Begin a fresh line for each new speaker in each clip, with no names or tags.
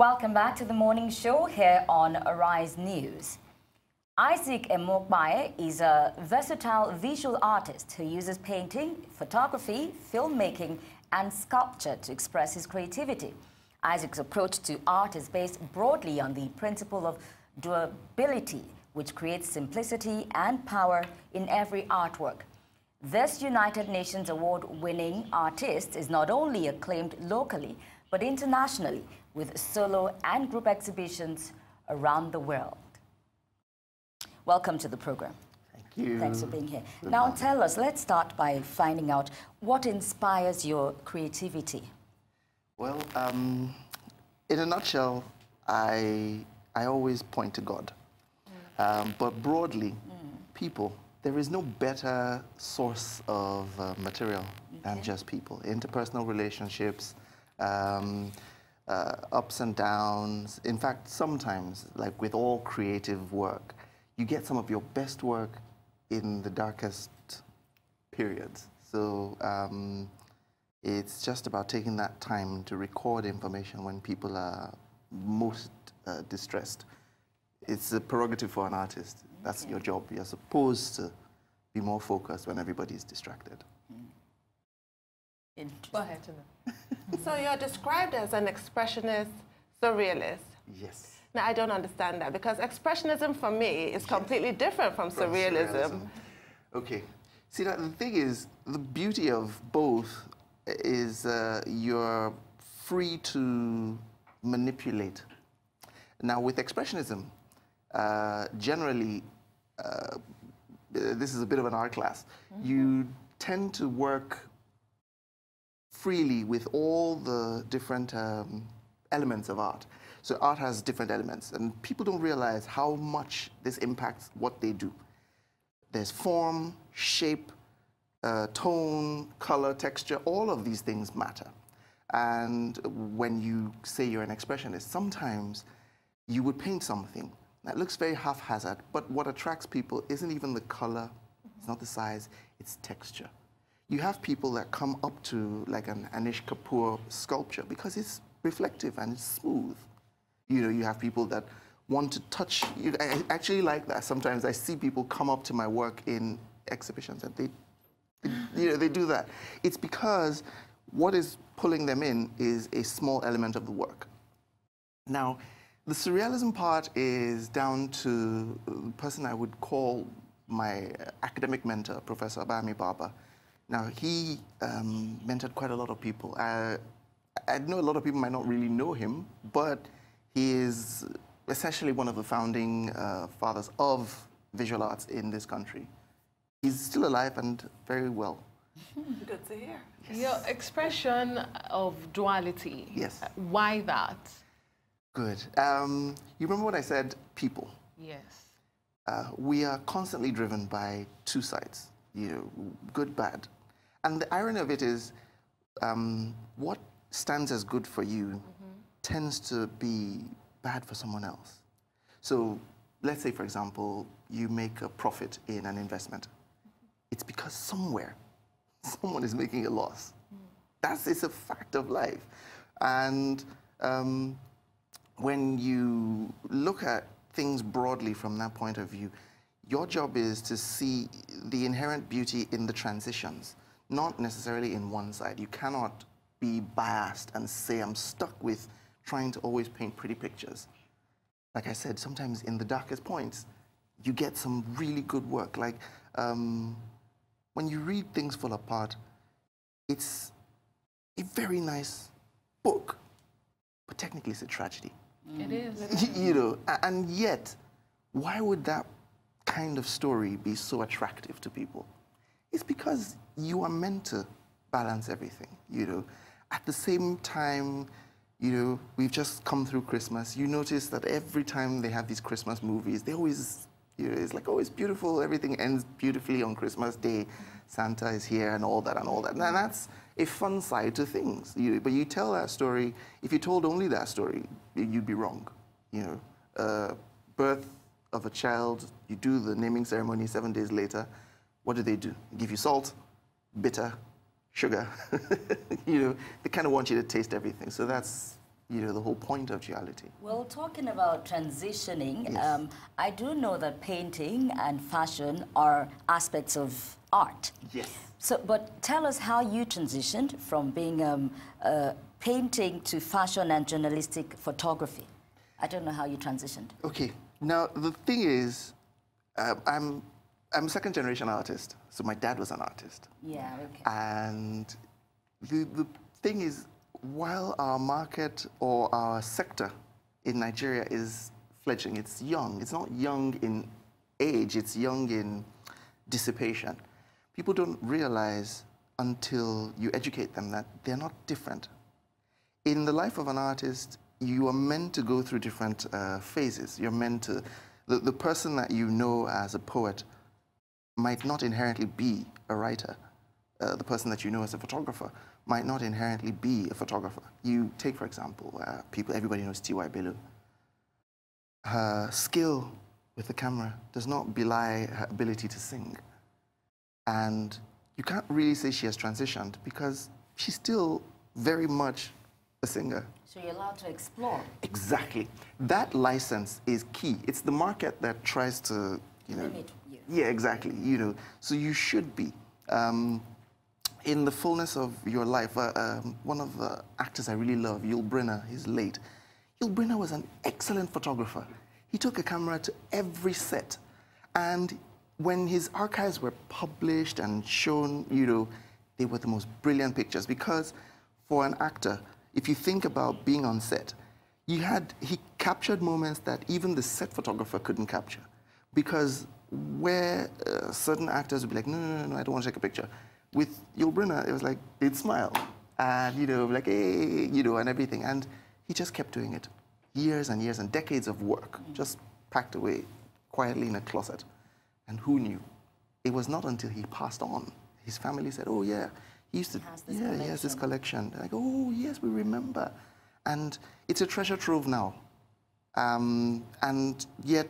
Welcome back to the morning show here on Arise News. Isaac Emokpae is a versatile visual artist who uses painting, photography, filmmaking, and sculpture to express his creativity. Isaac's approach to art is based broadly on the principle of duality, which creates simplicity and power in every artwork. This United Nations award-winning artist is not only acclaimed locally, but internationally, with solo and group exhibitions around the world. Welcome to the program.
Thank you.
Thanks for being here. Now tell us, let's start by finding out what inspires your creativity.
Well, in a nutshell, I always point to God. But broadly, people. There is no better source of material than just people. Interpersonal relationships, ups and downs. In fact, sometimes, like with all creative work, you get some of your best work in the darkest periods. So it's just about taking that time to record information when people are most distressed. It's a prerogative for an artist. That's your job. You're supposed to be more focused when everybody's distracted.
Go ahead. So you're described as an expressionist, surrealist.
Yes.
Now, I don't understand that, because expressionism for me is completely different from surrealism.
Okay. See, the thing is, the beauty of both is you're free to manipulate. Now, with expressionism, generally, this is a bit of an art class. You tend to work freely with all the different elements of art. So art has different elements, and people don't realize how much this impacts what they do. There's form, shape, tone, color, texture, all of these things matter. And when you say you're an expressionist, sometimes you would paint something that looks very haphazard, but what attracts people isn't even the color, it's not the size, it's texture. You have people that come up to like an Anish Kapoor sculpture because it's reflective and it's smooth. You know, you have people that want to touch. I actually like that. Sometimes I see people come up to my work in exhibitions and they do that. It's because what is pulling them in is a small element of the work. Now, the surrealism part is down to the person I would call my academic mentor, Professor Abami Baba. Now, he mentored quite a lot of people. I know a lot of people might not really know him, but he is essentially one of the founding fathers of visual arts in this country. He's still alive and very well.
Good to hear.
Yes. Your expression of duality.
Yes.
Why that?
Good. You remember what I said, people?
Yes.
We are constantly driven by two sides, you know, good, bad. And the irony of it is, what stands as good for you tends to be bad for someone else. So let's say, for example, you make a profit in an investment. It's because somewhere, someone is making a loss. It's a fact of life. And when you look at things broadly from that point of view, your job is to see the inherent beauty in the transitions, not necessarily in one side. You cannot be biased and say, I'm stuck with trying to always paint pretty pictures. Like I said, sometimes in the darkest points, you get some really good work. Like when you read Things Fall Apart, it's a very nice book, but technically it's a tragedy.
It is.
You know, and yet, why would that kind of story be so attractive to people? It's because you are meant to balance everything, you know. At the same time, you know, we've just come through Christmas. You notice that every time they have these Christmas movies, they always, you know, it's like, oh, it's beautiful. Everything ends beautifully on Christmas Day. Santa is here and all that and all that. And that's a fun side to things. But you tell that story, if you told only that story, you'd be wrong. You know, birth of a child, you do the naming ceremony 7 days later. What do? They give you salt, bitter, sugar. You know, they kind of want you to taste everything. So that's the whole point of duality.
Well, talking about transitioning,
Yes.
I do know that painting and fashion are aspects of art.
Yes.
So, but tell us how you transitioned from being painting to fashion and journalistic photography. I don't know how you transitioned.
Okay. Now, the thing is, I'm a second-generation artist, so my dad was an artist.
Yeah, okay.
And the thing is, while our market or our sector in Nigeria is fledgling, it's young. It's not young in age, it's young in dissipation. People don't realize until you educate them that they're not different. In the life of an artist, you are meant to go through different phases. You're meant to, the person that you know as a poet might not inherently be a writer. The person that you know as a photographer might not inherently be a photographer. You take, for example, everybody knows T.Y. Bello. Her skill with the camera does not belie her ability to sing. And you can't really say she has transitioned because she's still very much a singer.
So you're allowed to explore.
Exactly. That license is key. It's the market that tries to,
Limit you.
Yeah, exactly. So you should be. In the fullness of your life, one of the actors I really love, Yul Brynner, he's late. Yul Brynner was an excellent photographer. He took a camera to every set. And when his archives were published and shown, they were the most brilliant pictures. Because for an actor, if you think about being on set, he captured moments that even the set photographer couldn't capture. Because where certain actors would be like, no, I don't want to take a picture. With Yul Brynner, it was like, he'd smile, and, like, hey, and everything. And he just kept doing it. Years and years and decades of work, just packed away quietly in a closet. And who knew? It was not until he passed on. His family said, oh, yeah, he used to, he has this collection. They're like, oh, yes, we remember. And it's a treasure trove now. And yet,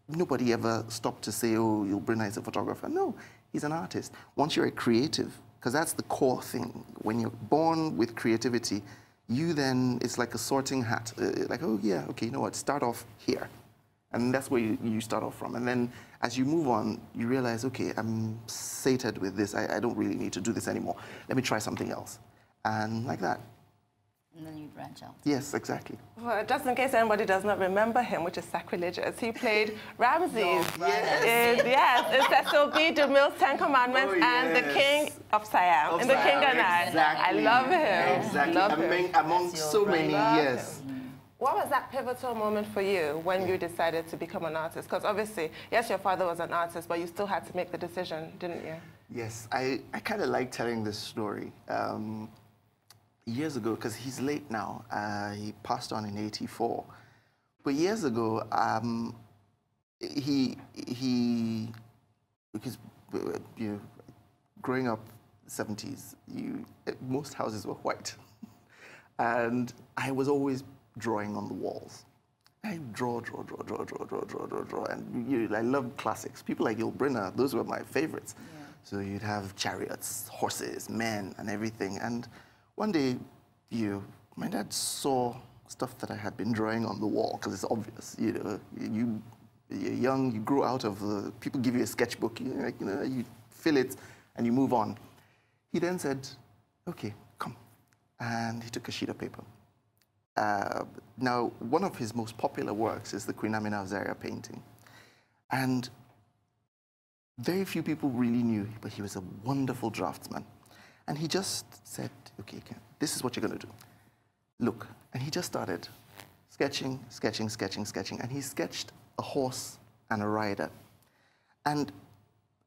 nobody ever stopped to say, oh, Yul Brynner is a photographer. No, he's an artist. Once you're a creative, because that's the core thing. When you're born with creativity, you then, it's like a sorting hat. Like, oh, yeah, okay, you know what, start off here. And that's where you start off from. And then as you move on, you realize, okay, I'm sated with this. I don't really need to do this anymore. Let me try something else. And like that.
And then you branch out.
Yes, exactly.
Well, just in case anybody does not remember him, which is sacrilegious, he played Ramses in Cecil B. DeMille's Ten Commandments and the King of Siam, in The King and I.
Exactly.
I love him.
Exactly.
Love him.
Among so many, yes.
What was that pivotal moment for you when you decided to become an artist? Because obviously, yes, your father was an artist, but you still had to make the decision, didn't you?
Yes, I kind of like telling this story. Years ago, because he's late now, he passed on in '84. But years ago, because growing up '70s, most houses were white, and I was always drawing on the walls. I draw, and I love classics. People like Yul Brynner, those were my favorites. Yeah. So you'd have chariots, horses, men, and everything. And one day, my dad saw stuff that I had been drawing on the wall, because it's obvious, you're young, you grow out of the, people give you a sketchbook, you fill it, and you move on. He then said, okay, come. And he took a sheet of paper. Now, one of his most popular works is the Queen Amina of Zaria painting. And very few people really knew, but he was a wonderful draftsman. And he just said, okay, this is what you're going to do. Look. And he just started sketching. And he sketched a horse and a rider. And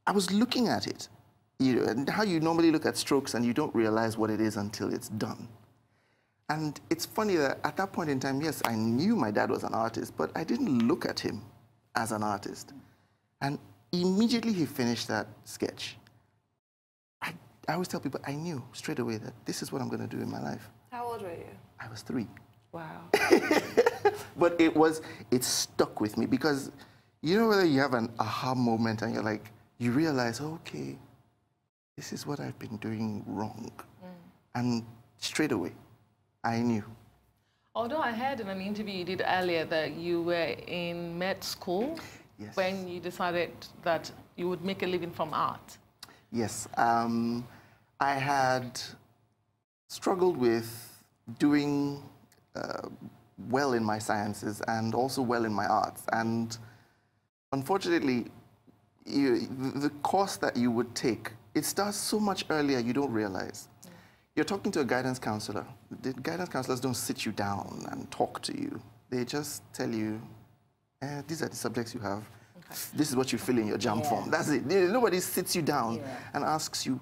I was looking at it, and how you normally look at strokes and you don't realize what it is until it's done. And it's funny that at that point in time, yes, I knew my dad was an artist, but I didn't look at him as an artist. And immediately he finished that sketch, I always tell people, I knew straight away that this is what I'm going to do in my life.
How old were you?
I was 3.
Wow.
But it stuck with me because whether you have an aha moment and you're like, you realize, okay, this is what I've been doing wrong. And straight away, I knew.
Although I heard in an interview you did earlier that you were in med school when you decided that you would make a living from art.
Yes. I had struggled with doing well in my sciences and also well in my arts. And unfortunately, the course that you would take, it starts so much earlier you don't realize. You're talking to a guidance counselor. The guidance counselors don't sit you down and talk to you. They just tell you, these are the subjects you have. Okay. This is what you fill in your JAM form. That's it. Nobody sits you down and asks you,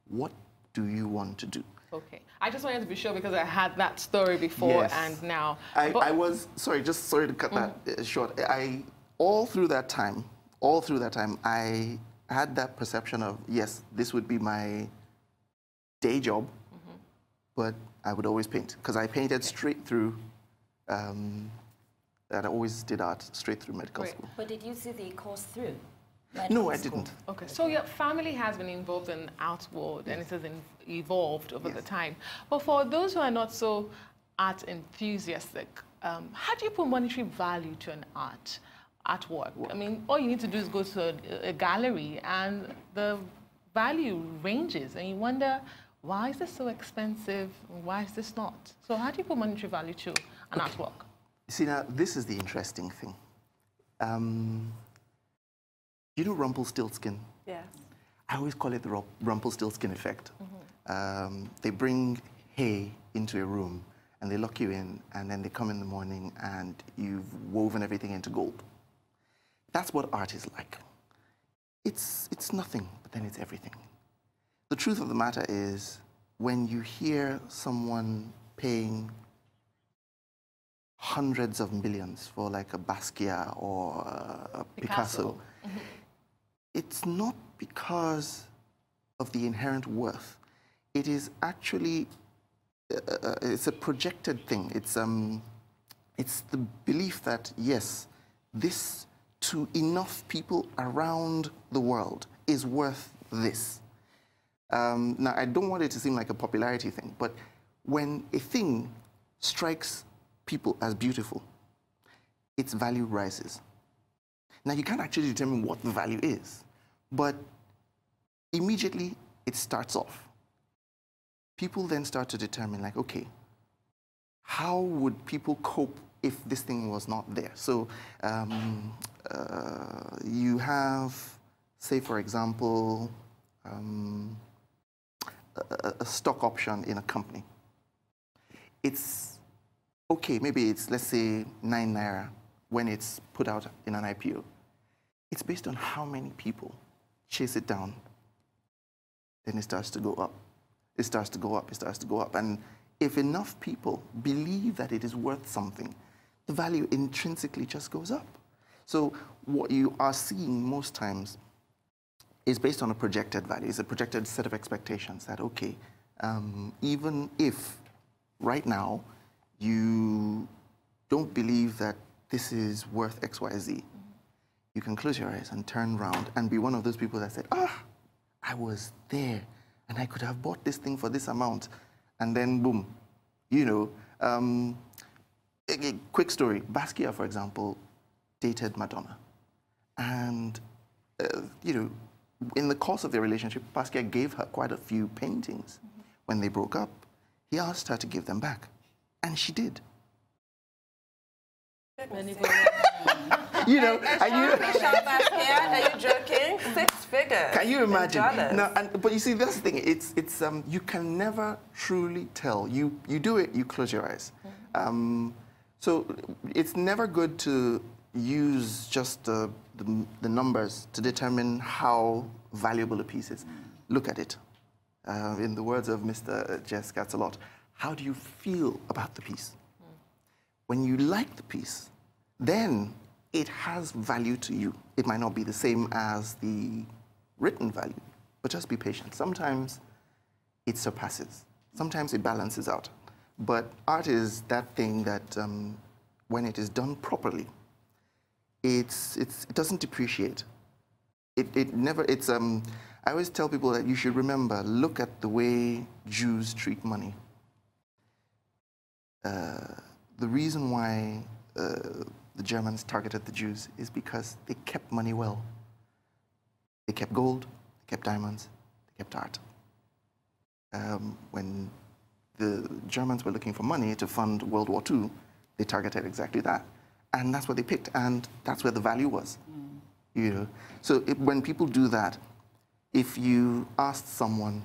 what do you want to do?
Okay. I just wanted to be sure because I had that story before and now.
I was, sorry to cut that short. All through that time, I had that perception of, yes, this would be my day job, but I would always paint because I painted straight through, I always did art straight through medical school.
But did you see the course through?
No, I didn't.
Okay, so your family has been involved in art world and it has evolved over the time. But for those who are not so art enthusiastic, how do you put monetary value to an artwork? I mean, all you need to do is go to a gallery and the value ranges and you wonder, why is this so expensive? Why is this not? So how do you put monetary value to an artwork?
See, now, this is the interesting thing. You know Rumpelstiltskin?
Yes.
I always call it the Rumpelstiltskin effect. They bring hay into a room and they lock you in and then they come in the morning and you've woven everything into gold. That's what art is like. It's nothing, but then it's everything. The truth of the matter is when you hear someone paying hundreds of millions for like a Basquiat or a Picasso. It's not because of the inherent worth. It is actually, it's a projected thing. It's the belief that, yes, this to enough people around the world is worth this. Now, I don't want it to seem like a popularity thing, but when a thing strikes people as beautiful, its value rises. Now, you can't actually determine what the value is, but immediately it starts off. People then start to determine, like, okay, how would people cope if this thing was not there? So you have, say, for example, a stock option in a company. It's okay, maybe it's, let's say, 9 naira when it's put out in an IPO. It's based on how many people chase it down. Then it starts to go up. It starts to go up, it starts to go up. And if enough people believe that it is worth something, the value intrinsically just goes up. So what you are seeing most times is based on a projected value. It's a projected set of expectations that, okay, even if right now you don't believe that this is worth X, Y, Z, you can close your eyes and turn around and be one of those people that said, I was there and I could have bought this thing for this amount. And then boom, you know. A quick story, Basquiat, for example, dated Madonna. And, you know, in the course of their relationship, Basquiat gave her quite a few paintings. When they broke up, he asked her to give them back. And she did. You know,
are you joking? 6 figures.
Can you imagine? No, but you see, that's the thing. It's you can never truly tell. You do it, you close your eyes. So it's never good to use just the numbers to determine how valuable a piece is. Look at it. In the words of Mr. Jess Katz-a-lot, how do you feel about the piece? When you like the piece, then it has value to you. It might not be the same as the written value, but just be patient. Sometimes it surpasses. Sometimes it balances out. But art is that thing that, when it is done properly, it doesn't depreciate. It never. I always tell people that you should remember, look at the way Jews treat money. The the reason why the Germans targeted the Jews is because they kept money well. They kept gold, they kept diamonds, they kept art. When the Germans were looking for money to fund World War II, they targeted exactly that. And that's what they picked, and that's where the value was. You know? So when people do that, if you asked someone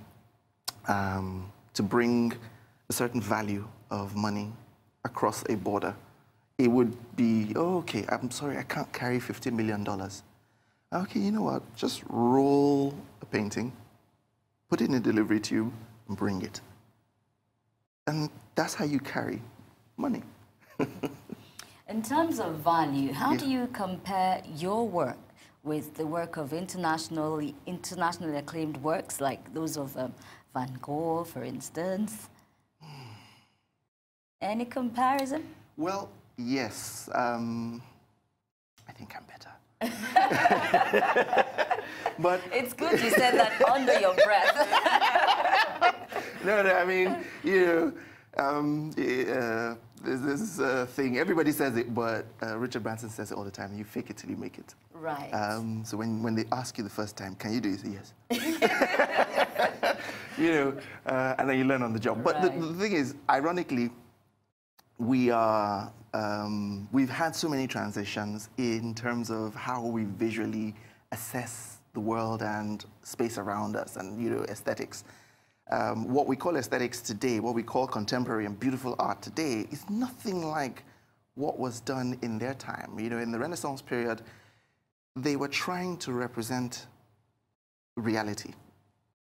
to bring a certain value of money across a border, it would be, oh, okay, I'm sorry, I can't carry $50 million. Okay, you know what? Just roll a painting, put it in a delivery tube, and bring it. And that's how you carry money.
In terms of value, how do you compare your work with the work of internationally acclaimed works like those of Van Gogh, for instance? Any comparison?
Well, yes. I think I'm better. But
it's good you said that under your breath.
No, I mean, you know, there's this thing, everybody says it, but Richard Branson says it all the time, you fake it till you make it.
Right.
So when they ask you the first time, can you do it? You say yes. You know, and then you learn on the job. But the thing is, ironically, we've had so many transitions in terms of how we visually assess the world and space around us and, you know, aesthetics. What we call aesthetics today, what we call contemporary and beautiful art today, is nothing like what was done in their time. You know, in the Renaissance period, they were trying to represent reality,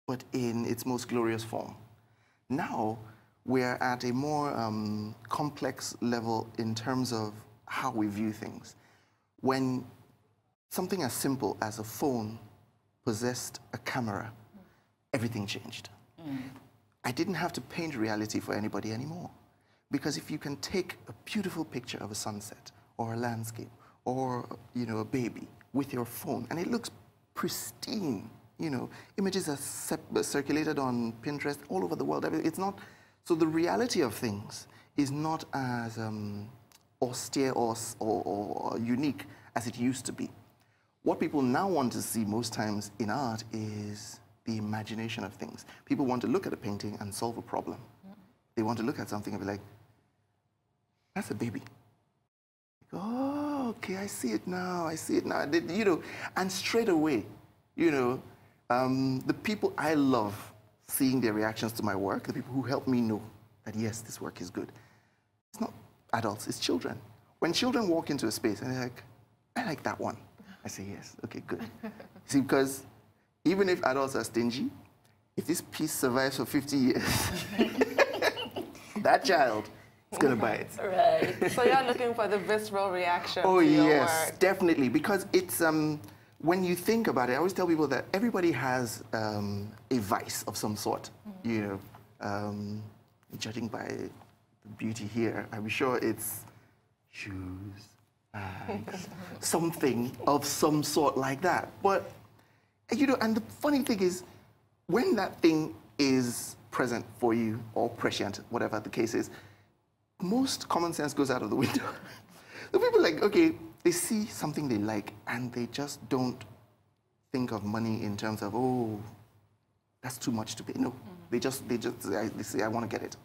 but in its most glorious form. Now, we're at a more complex level in terms of how we view things. When something as simple as a phone possessed a camera, everything changed. I didn't have to paint reality for anybody anymore. Because if you can take a beautiful picture of a sunset or a landscape or, you know, a baby with your phone, and it looks pristine, you know, images are circulated on Pinterest all over the world. It's not, so the reality of things is not as austere or unique as it used to be. What people now want to see most times in art is the imagination of things. People want to look at a painting and solve a problem. They want to look at something and be like, that's a baby. Oh, okay, I see it now, I see it now. You know, and straight away, you know, the people I love seeing their reactions to my work, the people who help me know that, yes, this work is good. It's not adults, it's children. When children walk into a space and they're like, I like that one. I say, yes, okay, good. See, because even if adults are stingy, if this piece survives for 50 years, that child is going to buy it.
Right. So you're looking for the visceral reaction to your work.
Definitely, because it's, when you think about it, I always tell people that everybody has a vice of some sort. You know, judging by the beauty here, I'm sure it's shoes, bags, something of some sort like that. But you know, and the funny thing is, when that thing is present for you, or prescient, whatever the case is, most common sense goes out of the window. The people like, okay, they see something they like, and they just don't think of money in terms of, oh, that's too much to pay. No, they say, I want to get it.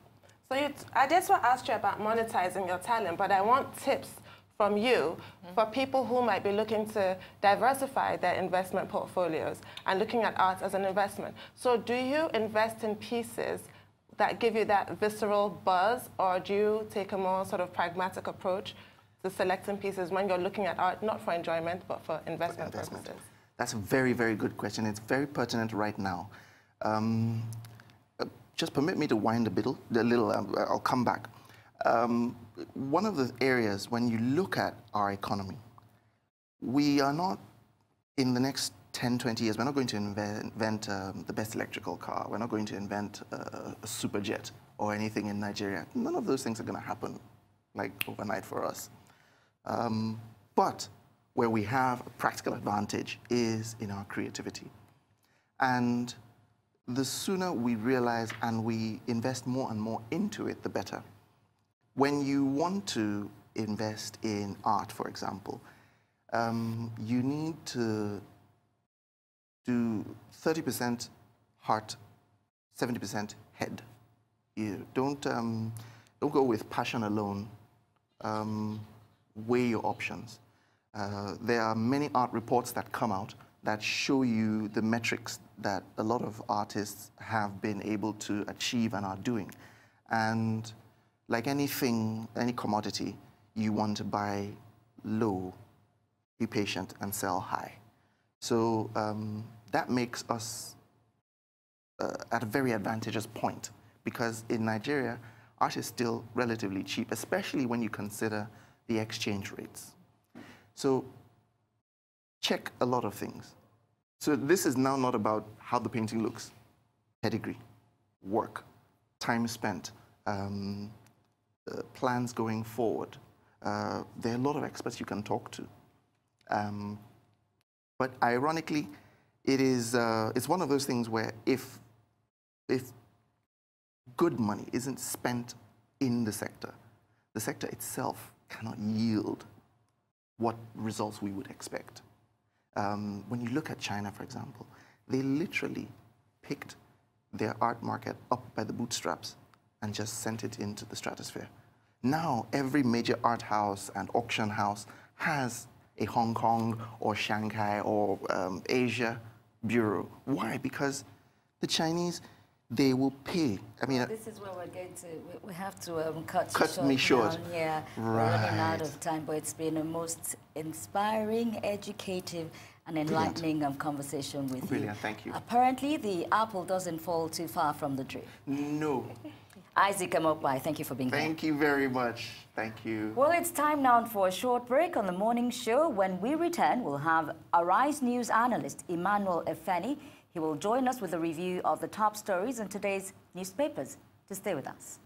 So I just want to ask you about monetizing your talent, but I want tips from you for people who might be looking to diversify their investment portfolios and looking at art as an investment. So do you invest in pieces that give you that visceral buzz, or do you take a more sort of pragmatic approach to selecting pieces when you're looking at art, not for enjoyment, but for investment purposes?
That's a very, very good question. It's very pertinent right now. Just permit me to wind a little, I'll come back. One of the areas, when you look at our economy, we are not, in the next 10, 20 years, we're not going to invent the best electrical car. We're not going to invent a super jet or anything in Nigeria. None of those things are going to happen like overnight for us. But where we have a practical advantage is in our creativity. And the sooner we realize and we invest more and more into it, the better. when you want to invest in art, for example, you need to do 30% heart, 70% head. You don't go with passion alone. Weigh your options. There are many art reports that come out that show you the metrics that a lot of artists have been able to achieve and are doing. And like anything, any commodity, you want to buy low, be patient, and sell high. So that makes us at a very advantageous point, because in Nigeria, art is still relatively cheap, especially when you consider the exchange rates. So check a lot of things. So this is now not about how the painting looks, pedigree, work, time spent, plans going forward. There are a lot of experts you can talk to. But ironically, it's one of those things where if good money isn't spent in the sector itself cannot yield what results we would expect. When you look at China, for example, they literally picked their art market up by the bootstraps and just sent it into the stratosphere. Now, every major art house and auction house has a Hong Kong or Shanghai or Asia bureau. Why? Because the Chinese, they will pay. I mean,
this is where we're going to. We have to
cut me short.
Down. Yeah,
right.
We're running out of time, but it's been a most inspiring, educative, and enlightening conversation with you.
Brilliant, thank you.
Apparently, the apple doesn't fall too far from the tree.
No.
Isaac Emokpae, thank you for being here.
Thank you very much. Thank you.
Well, it's time now for a short break on the morning show. When we return, we'll have Arise News analyst Emmanuel Efeni. He will join us with a review of the top stories in today's newspapers. To stay with us.